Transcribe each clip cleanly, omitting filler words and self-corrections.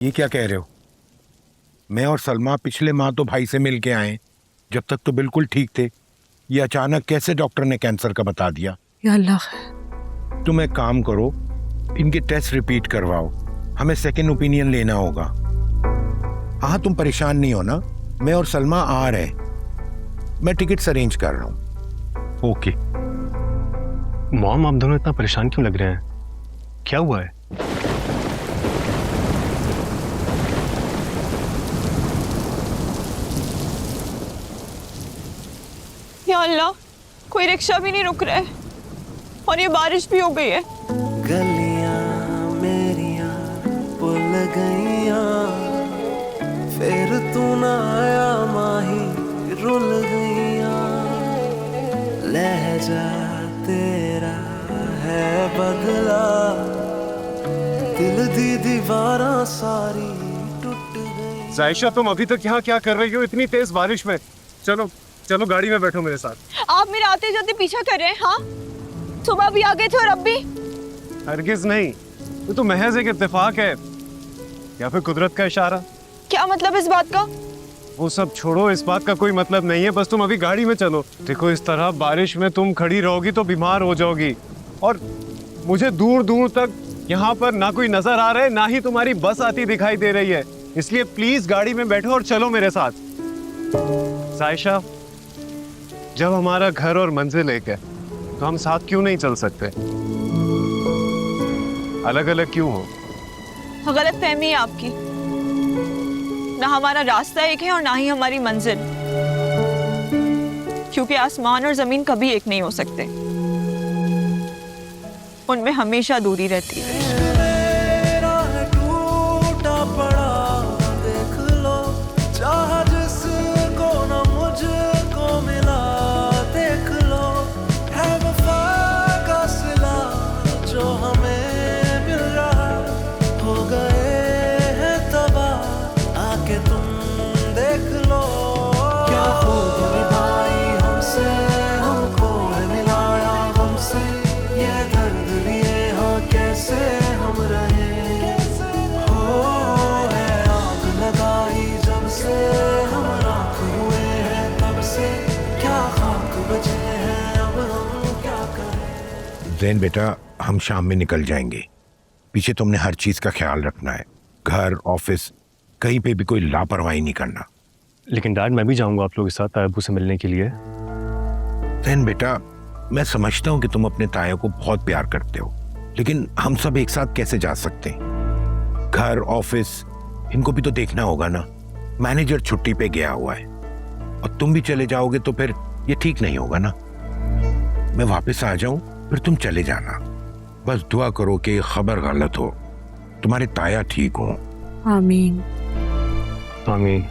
ये क्या कह रहे हो? मैं और सलमा पिछले माह तो भाई से मिल के आए, जब तक तो बिल्कुल ठीक थे। ये अचानक कैसे डॉक्टर ने कैंसर का बता दिया? या अल्लाह। तुम एक काम करो, इनके टेस्ट रिपीट करवाओ, हमें सेकंड ओपिनियन लेना होगा। हाँ, तुम परेशान नहीं हो ना? मैं और सलमा आ रहे हैं, मैं टिकट्स अरेंज कर रहा हूँ। ओके। मॉम, आप दोनों इतना परेशान क्यों लग रहे हैं? क्या हुआ है? या अल्लाह, कोई रिक्शा भी नहीं रुक रहा है और ये बारिश भी हो गई है। गलियां मेरियां भुल गईयां, फिर तू ना आया माही रुल गईयां। लहजा तेरा है बदला, दिल दी दीवारां सारी टूट गई। जायशा, तुम अभी तक यहाँ क्या कर रही हो इतनी तेज बारिश में? चलो चलो, गाड़ी में बैठो मेरे साथ। आप मेरे आते जाते पीछा कर रहे हैं? हाँ, सुबह भी आ गए थे और अब भी? हरगिज नहीं, ये तो महज एक इत्तेफाक है या फिर कुदरत का इशारा। क्या मतलब इस बात का? वो सब छोड़ो, इस बात का कोई मतलब नहीं है, बस तुम अभी गाड़ी में चलो। देखो, इस तरह बारिश में तुम खड़ी रहोगी तो बीमार हो जाओगी, और मुझे दूर दूर तक यहाँ पर ना कोई नजर आ रहा है, ना ही तुम्हारी बस आती दिखाई दे रही है। इसलिए प्लीज गाड़ी में बैठो और चलो मेरे साथ। सायशा, जब हमारा घर और मंजिल एक है तो हम साथ क्यों नहीं चल सकते? अलग अलग क्यों हो? गलत फहमी है आपकी। ना हमारा रास्ता एक है और ना ही हमारी मंजिल, क्योंकि आसमान और जमीन कभी एक नहीं हो सकते, उनमें हमेशा दूरी रहती है। जैन बेटा, हम शाम में निकल जाएंगे। पीछे तुमने हर चीज का ख्याल रखना है, घर, ऑफिस, कहीं पे भी कोई लापरवाही नहीं करना। लेकिन डैड, मैं भी जाऊंगा आप लोगों के साथ तायबू से मिलने के लिए। जैन बेटा, मैं समझता हूँ कि तुम अपने ताया को बहुत प्यार करते हो, लेकिन हम सब एक साथ कैसे जा सकते हैं? घर, ऑफिस, इनको भी तो देखना होगा ना। मैनेजर छुट्टी पे गया हुआ है और तुम भी चले जाओगे तो फिर ये ठीक नहीं होगा ना। मैं वापस आ जाऊं फिर तुम चले जाना। बस दुआ करो कि खबर गलत हो, तुम्हारे ताया ठीक हो। आमीन। आमीन।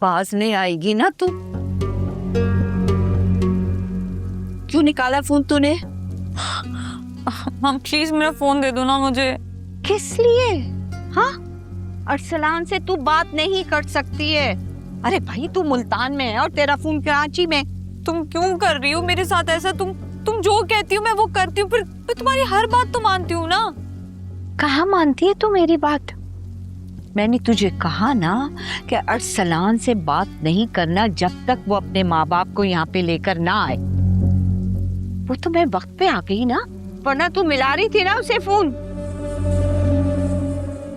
बाज नहीं आएगी ना तू? क्यों निकाला फोन तूने? मम प्लीज मेरा फोन दे दो ना मुझे। किस लिए? हाँ, अरसलान से तू बात नहीं कर सकती है। अरे भाई, तू मुल्तान में है और तेरा फोन कराची में। तुम क्यों कर रही हो मेरे साथ ऐसा? तुम जो कहती हो मैं वो करती हूँ, फिर तुम्हारी हर बात तो मानती हूँ ना। कहाँ मानती है तू मेरी बात? मैंने तुझे कहा ना कि अरसलान से बात नहीं करना जब तक वो अपने माँ बाप को यहाँ पे लेकर ना आए। वो तो मैं वक्त पे आ गई ना, वरना तू मिला रही थी ना उसे फोन।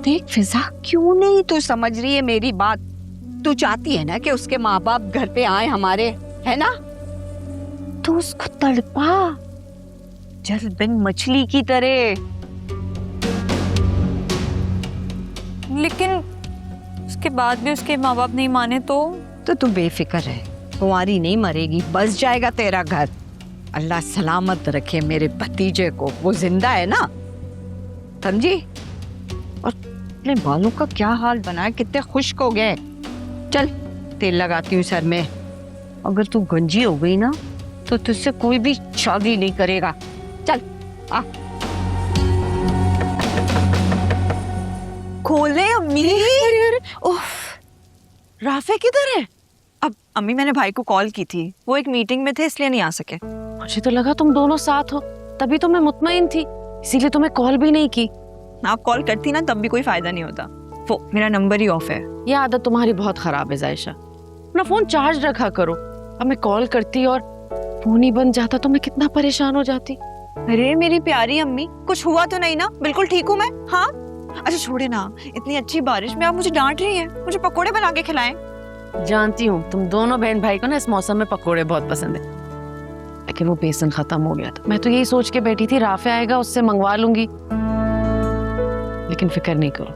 देख फिजा, क्यों नहीं तू समझ रही है मेरी बात? तू चाहती है ना कि उसके माँ बाप घर पे आए हमारे, है ना? तू उसको तड़पा जल बिन मछली की तरह। लेकिन उसके बाद भी उसके माँ बाप नहीं माने तो तू बेफिक्र है, कुंवारी नहीं मरेगी, बस जाएगा तेरा घर। अल्लाह सलामत रखे मेरे भतीजे को, वो जिंदा है ना, समझी? और अपने बालों का क्या हाल बना है, कितने खुश्क हो गए। चल तेल लगाती हूँ सर में। अगर तू गंजी हो गई ना तो तुझसे कोई भी शादी नहीं करेगा। चल आ। खोले अम्मी। उफ, राफे किधर है? अब अम्मी मैंने भाई को कॉल की थी, वो एक मीटिंग में थे इसलिए नहीं आ सके। मुझे तो लगा तुम दोनों साथ हो, तभी तो मैं मुतमईन थी, इसीलिए तुम्हें कॉल भी नहीं की। आप कॉल करती ना तब भी कोई फायदा नहीं होता, वो मेरा नंबर ही ऑफ है। ये आदत तुम्हारी बहुत खराब है जायशा। अपना फोन चार्ज रखा करो। अब मैं कॉल करती और फोन ही बन जाता तो मैं कितना परेशान हो जाती। अरे मेरी प्यारी अम्मी, कुछ हुआ तो नहीं ना? बिल्कुल ठीक हूँ मैं। हाँ अच्छा छोड़े ना, इतनी अच्छी बारिश में आप मुझे डांट रही हैं, मुझे पकोड़े बना के खिलाएं। जानती हूँ तुम दोनों बहन भाई को ना इस मौसम में पकोड़े बहुत पसंद है, लेकिन वो बेसन खत्म हो गया था। मैं तो यही सोच के बैठी थी राफे आएगा उससे मंगवा लूंगी, लेकिन फिक्र नहीं करो,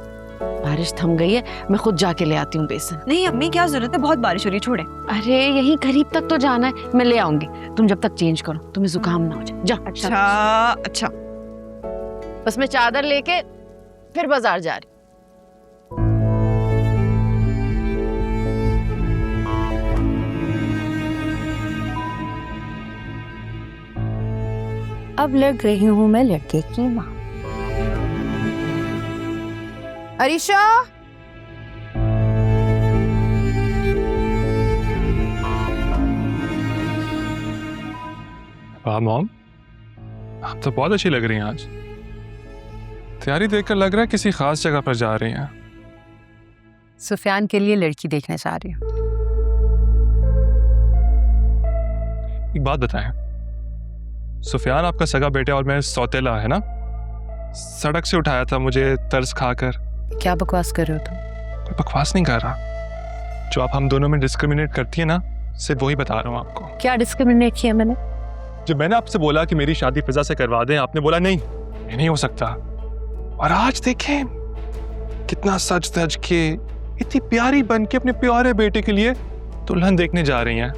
बारिश थम गई है, मैं खुद जाके ले आती हूँ बेसन। नहीं अम्मी क्या जरूरत है, बहुत बारिश हो रही है, छोड़े। अरे यही करीब तक तो जाना है, मैं ले आऊंगी, तुम जब तक चेंज करो, तुम्हें जुकाम ना हो जाए। जा। अच्छा बस मैं चादर लेके फिर बाजार जा रही। अब लग रही हूँ मैं लड़के की माँ। अरीशा, वाह मॉम, आप तो बहुत अच्छी लग रही हैं आज। तैयारी देखकर लग रहा है किसी खास जगह पर जा रही हैं। सुफियान के लिए लड़की देखने जा रही हूँ। एक बात बताएं, सुफियान आपका सगा बेटा और मैं सौतेला है ना? सड़क से उठाया था मुझे तरस खाकर। क्या बकवास कर रहे हो तुम? कोई बकवास नहीं कर रहा, जो आप हम दोनों में डिस्क्रिमिनेट करती है ना, सिर्फ वही बता रहा हूँ आपको। क्या डिस्क्रिमिनेट किया मैंने? जब मैंने आपसे बोला कि मेरी शादी फिजा से करवा दें, आपने बोला नहीं, ये नहीं हो सकता। और आज देखें कितना सज धज के, इतनी प्यारी बन के अपने प्यारे बेटे के लिए दुल्हन देखने जा रही हैं।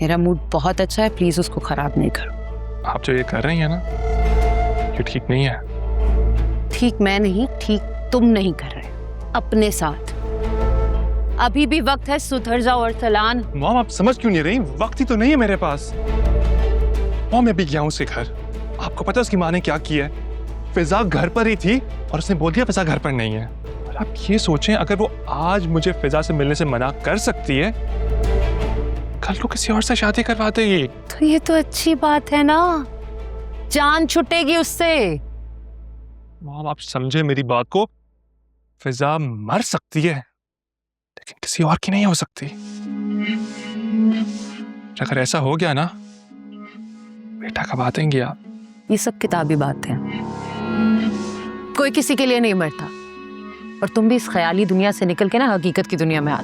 मेरा मूड बहुत अच्छा है, प्लीज उसको खराब नहीं करो। आप जो ये कर रही हैं ना, ये ठीक नहीं है। ठीक मैं नहीं, ठीक तुम नहीं कर रहे अपने साथ। अभी भी वक्त है, सुधर जाओ अरसलान। मॉम आप समझ क्यों नहीं रही? वक्त ही तो नहीं है मेरे पास। मॉम मैं भी गया हूँ उसके घर, आपको पता है उसकी माँ ने क्या किया है? फिजा घर पर ही थी और उसने बोल दिया फिजा घर पर नहीं है। और आप ये सोचें, अगर वो आज मुझे फिजा से मिलने से मना कर सकती है, कल को किसी और से शादी करवा देगी। तो ये तो अच्छी बात है ना, जान छुटेगी उससे। मॉम आप समझे मेरी बात को, फिजा मर सकती है लेकिन किसी और की नहीं हो सकती। अगर ऐसा हो गया ना, बेटा कब आतेंगे आप? ये सब किताबी बात है, कोई किसी के लिए नहीं मरता। और तुम भी इस ख्याली दुनिया से निकल के ना हकीकत की दुनिया में आ